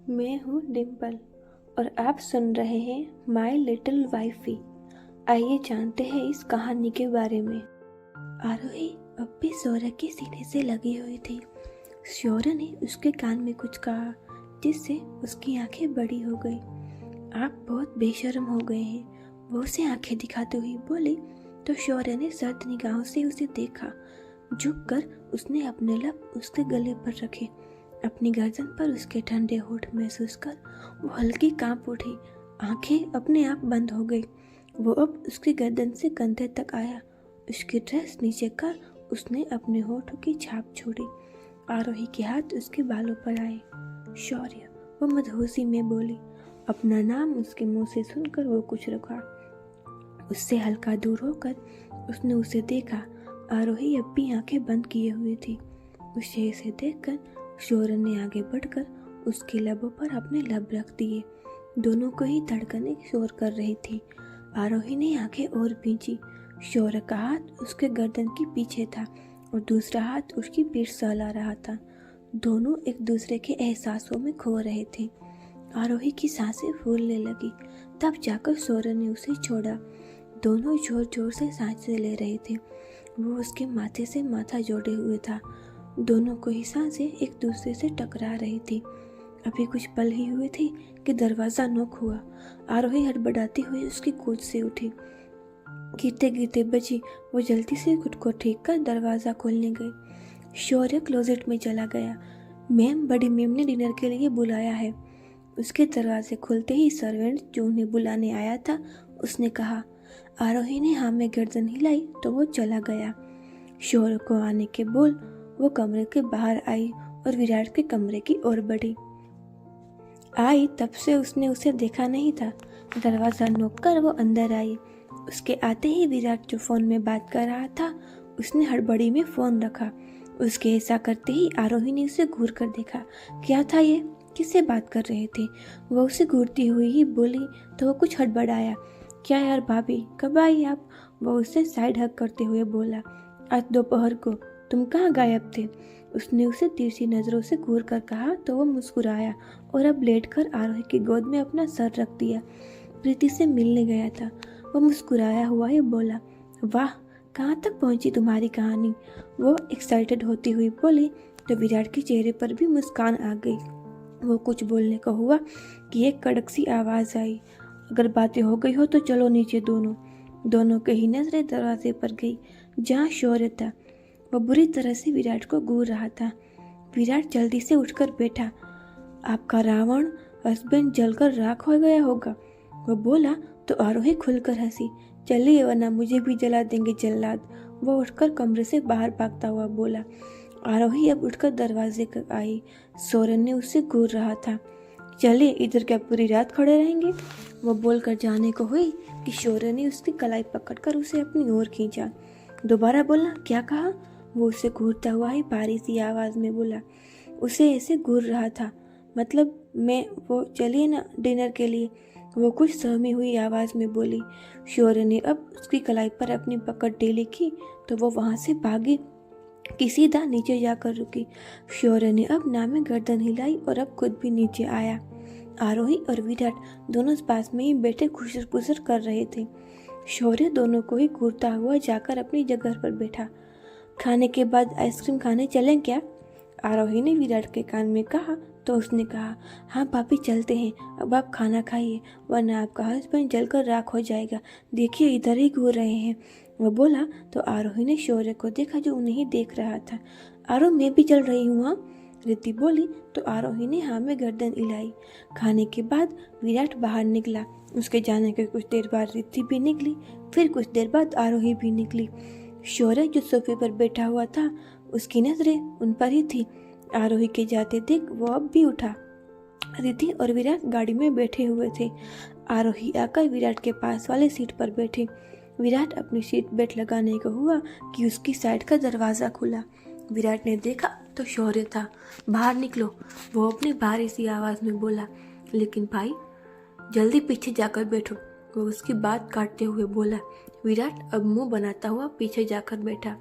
मैं हूँ डिम्पल और आप सुन रहे हैं माई लिटिल वाइफी। आइए जानते हैं इस कहानी के बारे में। आरोही अब भी शौर्य के सीने से लगी हुई थी। शौर्य ने उसके कान में कुछ कहा जिससे उसकी आंखें बड़ी हो गई। आप बहुत बेशर्म हो गए हैं, वो उसे आंखें दिखाते हुए बोली। तो शौर्य ने सर्द निगाहों से उसे देखा। झुककर उसने अपने लब उसके गले पर रखे। अपनी गर्दन पर उसके ठंडे होठ महसूस कर वो हल्की कांप उठी। आंखें अपने आप बंद हो गई। वो अब उसकी गर्दन से कंधे तक आया। उसकी ड्रेस नीचे कर उसने अपने होठों की छाप छोड़ी। आरोही के हाथ उसके बालों पर आए। शौर्य, वो मदहोशी में बोली। अपना नाम उसके मुंह से सुनकर वो कुछ रुका। उससे हल्का दूर होकर उसने उसे देखा। आरोही अब भी आंखें बंद किए हुए थी। उस चेहरे से देखकर शौर्य ने आगे बढ़कर उसके लबों पर अपने लब रख दिए। दोनों को ही धड़कनें शोर कर रही थी। आरोही ने आंखें और भींची। शौर्य का हाथ उसके गर्दन के पीछे था और दूसरा हाथ उसकी पीठ सहला रहा था। दोनों एक दूसरे के एहसासों में खो रहे थे। आरोही की सांसें फूलने लगी। तब जाकर शौर्य ने उसे छोड़ा। दोनों जोर जोर से सांसें ले रहे थे। वो उसके माथे से माथा जोड़े हुए था। दोनों को ही सांसें एक दूसरे से टकरा रही थी। अभी कुछ पल ही हुए थे कि दरवाजा नॉक हुआ। आरोही हड़बड़ाती हुई उसकी गोद से उठी। गिरते गिरते बची। वो जल्दी से खुद को ठीक कर दरवाजा खोलने गई। शौर्य क्लोजेट में चला गया। मैम, बड़ी मैम ने डिनर के लिए बुलाया है। उसके दरवाजे खुलते ही सर्वेंट जो उन्हें बुलाने आया था उसने कहा। आरोही ने हाँ में गर्दन हिलाई तो वो चला गया। शौर्य को आने के बोल वो कमरे के बाहर आई और विराट के कमरे की ओर बढ़ी। आई तब से उसने उसे देखा नहीं था। दरवाजा नोक कर वो अंदर आई। उसके आते ही विराट जो फोन में बात कर रहा था उसने हड़बड़ी में फोन रखा। उसके ऐसा करते ही आरोही ने उसे घूर कर देखा। क्या था ये? किससे बात कर रहे थे? वो उसे घूरती हुई ही बोली तो वो कुछ हड़बड़ाया। क्या यार भाभी, कब आई आप? वो उसे साइड हग करते हुए बोला। आज दोपहर को। तुम कहाँ गायब थे? उसने उसे तिरछी नजरों से घूर कर कहा तो वो मुस्कुराया और अब लेटकर आरोही की गोद में अपना सर रख दिया। प्रीति से मिलने गया था। वो मुस्कुराया हुआ ही बोला, वाह, कहाँ तक पहुंची तुम्हारी कहानी? वो एक्साइटेड होती हुई बोली तो विराट के चेहरे पर भी मुस्कान आ गई। वो कुछ बोलने को हुआ कि एक कड़क सी आवाज आई। अगर बातें हो गई हो तो चलो नीचे। दोनों की ही नजरें दरवाजे पर गई जहाँ शौर्य था। वो बुरी तरह से विराट को घूर रहा था। विराट जल्दी से उठकर बैठा। आपका रावण हस्बैंड जलकर राख हो गया होगा, वो बोला तो आरोही खुलकर हंसी। चलिए वरना मुझे भी जला देंगे जल्लाद। वो उठकर कमरे से बाहर भागता हुआ बोला। आरोही अब उठकर दरवाजे पर आई। शौर्य ने उससे घूर रहा था। चलिए, इधर क्या पूरी रात खड़े रहेंगे? वो बोलकर जाने को हुई कि शौर्य ने उसकी कलाई पकड़कर उसे अपनी ओर खींचा। दोबारा बोलना, क्या कहा? वो उसे घूरता हुआ ही भारी सी आवाज में बोला। उसे ऐसे घूर रहा था, मतलब मैं। वो चलिए ना डिनर के लिए, वो कुछ सहमी हुई आवाज में बोली। शौर्य ने अब उसकी कलाई पर अपनी पकड़ ढीली की तो वो वहां से भागी कि सीधा नीचे जाकर रुकी। शौर्य ने अब नामे गर्दन हिलाई और अब खुद भी नीचे आया। आरोही और विराट दोनों पास में ही बैठे खुसर पुसर कर रहे थे। शौर्य दोनों को ही घूरता हुआ जाकर अपनी जगह पर बैठा। खाने के बाद आइसक्रीम खाने चलें क्या? आरोही ने विराट के कान में कहा तो उसने कहा, हाँ भाभी चलते हैं। अब आप खाना खाइए वरना आपका हस्बैंड जलकर राख हो जाएगा। देखिए इधर ही घूर रहे हैं। वो बोला तो आरोही ने शौर्य को देखा जो उन्हें ही देख रहा था। आरो, मैं भी चल रही हूँ हाँ, रिद्धि बोली तो आरोही ने हाँ में गर्दन हिलाई। खाने के बाद विराट बाहर निकला। उसके जाने के कुछ देर बाद रिद्धि भी निकली। फिर कुछ देर बाद आरोही भी निकली। शौर्य जो सोफे पर बैठा हुआ था उसकी नजरें उन पर ही थी। आरोही के जाते देख वो अब भी उठा। रिद्धि और विराट गाड़ी में बैठे हुए थे। आरोही आकर विराट के पास वाले सीट पर बैठे। विराट अपनी सीट बेल्ट लगाने को हुआ कि उसकी साइड का दरवाजा खुला। विराट ने देखा तो शौर्य था। बाहर निकलो, वो अपनी भारी सी आवाज में बोला। लेकिन भाई, जल्दी पीछे जाकर बैठो, वो उसकी बात काटते हुए बोला। विराट अब मुंह बनाता हुआ पीछे जाकर बैठा।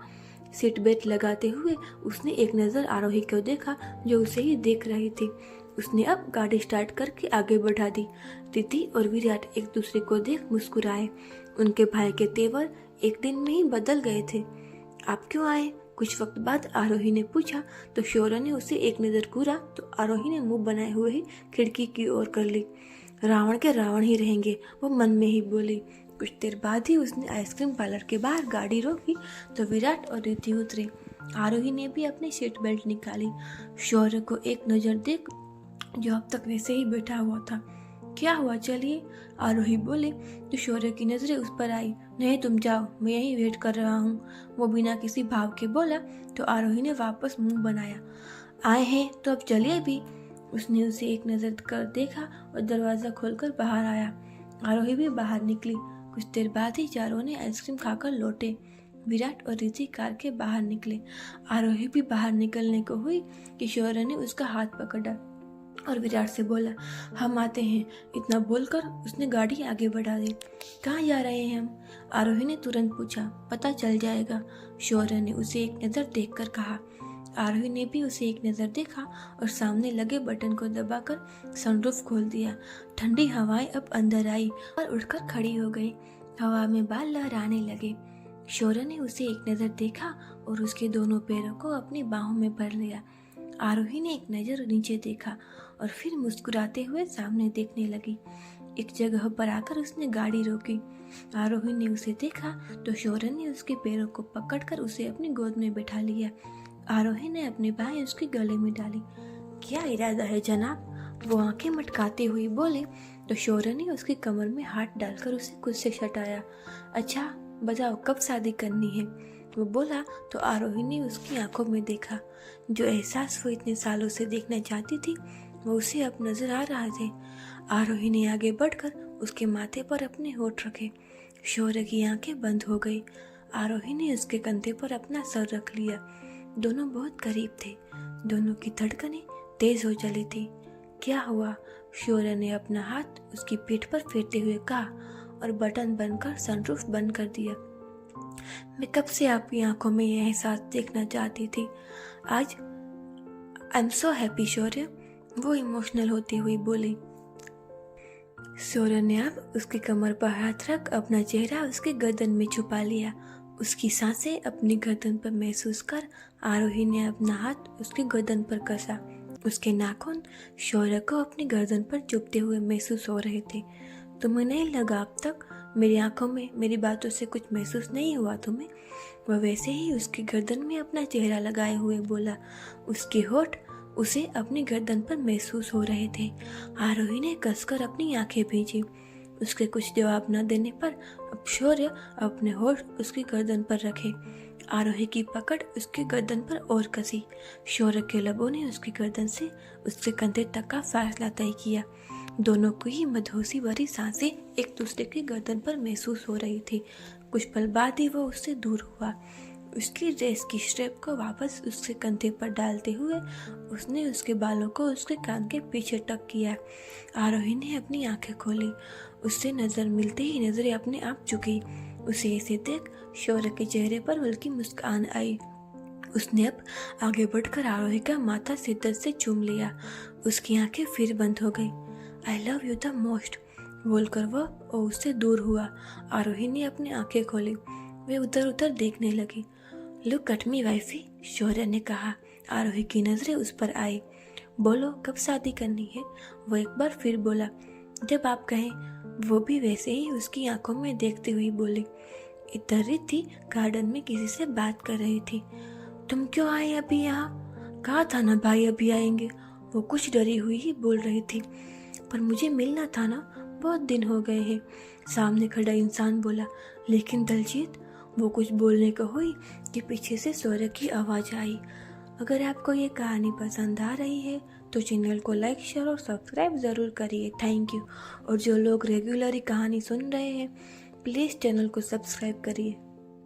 सीट बेल्ट लगाते हुए उसने एक नज़र आरोही को देखा जो उसे ही देख रही थी। उसने अब गाड़ी स्टार्ट करके आगे बढ़ा दी। रिद्धि और विराट एक दूसरे को देख मुस्कुराए। उनके भाई के तेवर एक दिन में ही बदल गए थे। आप क्यों आए? कुछ वक्त बाद आरोही ने पूछा तो शौर्य ने उसे एक नजर घूरा तो आरोही ने मुंह बनाए हुए ही खिड़की की ओर कर ली। रावण के रावण ही रहेंगे, वो मन में ही बोली। कुछ देर बाद ही उसने आइसक्रीम पार्लर के बाहर गाड़ी रोकी तो विराट और रिद्धि उतरे। आरोही ने भी अपनी सीट बेल्ट निकाली। शौर्य को एक नजर देख जो अब तक वैसे ही बैठा हुआ था। क्या हुआ, चलिए, आरोही बोले तो शौर्य की नजरें उस पर आई। नहीं, तुम जाओ, मैं यहीं वेट कर रहा हूँ, वो बिना किसी भाव के बोला तो आरोही ने वापस मुंह बनाया। आए हैं तो अब चलिए भी। उसने उसे एक नजर कर देखा और दरवाजा खोलकर बाहर आया। आरोही भी बाहर निकली। कुछ देर बाद ही चारों ने आइसक्रीम खाकर लौटे। विराट और रिद्धि कार के बाहर निकले। आरोही भी बाहर निकलने को हुई कि शौर्य ने उसका हाथ पकड़ा और विराट से बोला, हम आते हैं। इतना बोलकर उसने गाड़ी आगे बढ़ा दी। कहाँ जा रहे हैं हम? आरोही ने तुरंत पूछा। पता चल जाएगा, शौर्य ने उसे एक नज़र देखकर कहा। आरोही ने भी उसे एक नज़र देखा और सामने लगे बटन को दबाकर सनरूफ खोल दिया। ठंडी हवाएं अब अंदर आई और उठकर खड़ी हो गई। हवा में बाल लहराने लगे। शौर्य ने उसे एक नज़र देखा और उसके दोनों पैरों को अपनी बाहों में भर लिया। आरोही ने एक नज़र नीचे देखा और फिर मुस्कुराते हुए सामने देखने लगी। एक जगह पर आकर उसने गाड़ी रोकी। आरोही ने उसे देखा तो शौर्य ने उसके पैरों को पकड़कर उसे अपनी गोद में बैठा लिया। आरोही ने अपनी बाहें उसके गले में डाली। क्या इरादा है जनाब? वो आंखें मटकाते हुए बोले तो शौर्य ने उसकी कमर में हाथ डालकर उसे खुद से सटाया। अच्छा बताओ, कब शादी करनी है? वो बोला तो आरोही ने उसकी आंखों में देखा। जो एहसास वो इतने सालों से देखना चाहती थी वो उसे अब नजर आ रहा थे। आरोही ने आगे बढ़कर उसके माथे पर अपने होठ रखे। शौर्य की आंखें बंद हो गई। आरोही ने उसके कंधे पर अपना सर रख लिया। दोनों बहुत करीब थे। दोनों की धड़कनें तेज हो चली थी। क्या हुआ? शौर्य ने अपना हाथ उसकी पीठ पर फेरते हुए कहा और बटन बनकर सनरूफ बंद कर दिया। मैं कब से आपकी आंखों में यह एहसास देखना चाहती थी। आज आई एम सो हैप्पी शौर्य, वो इमोशनल होती हुई बोली। शौर्य ने अब उसकी कमर पर हाथ रख अपना चेहरा उसके गर्दन में छुपा लिया। उसकी सांसें अपनी गर्दन पर महसूस कर आरोही ने अपना हाथ उसकी गर्दन पर कसा। उसके नाखून शौर्य को अपनी गर्दन पर चुभते हुए महसूस हो रहे थे। तुम्हें नहीं लगा अब तक मेरी आंखों में मेरी बातों से कुछ महसूस नहीं हुआ तुम्हें? वह वैसे ही उसकी गर्दन में अपना चेहरा लगाए हुए बोला। उसके होठ उसे अपनी गर्दन पर महसूस हो रहे थे। आरोही ने कसकर अपनी आंखें भींची। उसके कुछ जवाब न देने पर अब शौर्य अपने होठ उसकी गर्दन पर रखे। आरोही की पकड़ उसकी गर्दन पर और कसी। शौर्य के लबों ने उसकी गर्दन से उसके कंधे तक का फासला तय किया। दोनों को ही मधोसी भरी सांसें एक दूसरे की गर्दन पर महसूस हो रही थी। कुछ पल बाद ही वो उससे दूर हुआ। उसकी ड्रेस की स्ट्रेप को वापस उसके कंधे पर डालते हुए उसने उसके बालों को उसके कान के पीछे टक किया। आरोही ने अपनी आंखें खोली। उससे नजर मिलते ही नजरें अपने आप झुकी। उसे ऐसे देख शौर्य के चेहरे पर हल्की मुस्कान आई। उसने अब आगे बढ़कर आरोही का माथा शिद्दत से चूम लिया। उसकी आंखें फिर बंद हो गई। I love you the most बोलकर वह उससे दूर हुआ। आरोही ने अपनी आंखें खोली। वे उधर उधर देखने लगी। लुक एट मी वाइफी, शौर्य ने कहा। आरोही की नजरें उस पर आई। बोलो, कब शादी करनी है? वो एक बार फिर बोला। जब आप कहें, वो भी वैसे ही उसकी आंखों में देखते हुए बोली। इधर रिद्धि गार्डन में किसी से बात कर रही थी। तुम क्यों आए अभी यहाँ? कहा था ना भाई अभी आएंगे, वो कुछ डरी हुई ही बोल रही थी। पर मुझे मिलना था ना, बहुत दिन हो गए हैं, सामने खड़ा इंसान बोला। लेकिन दलजीत, वो कुछ बोलने को हुई कि पीछे से शौर्य की आवाज़ आई। अगर आपको ये कहानी पसंद आ रही है तो चैनल को लाइक शेयर और सब्सक्राइब ज़रूर करिए। Thank you. और जो लोग रेगुलरली कहानी सुन रहे हैं प्लीज़ चैनल को सब्सक्राइब करिए।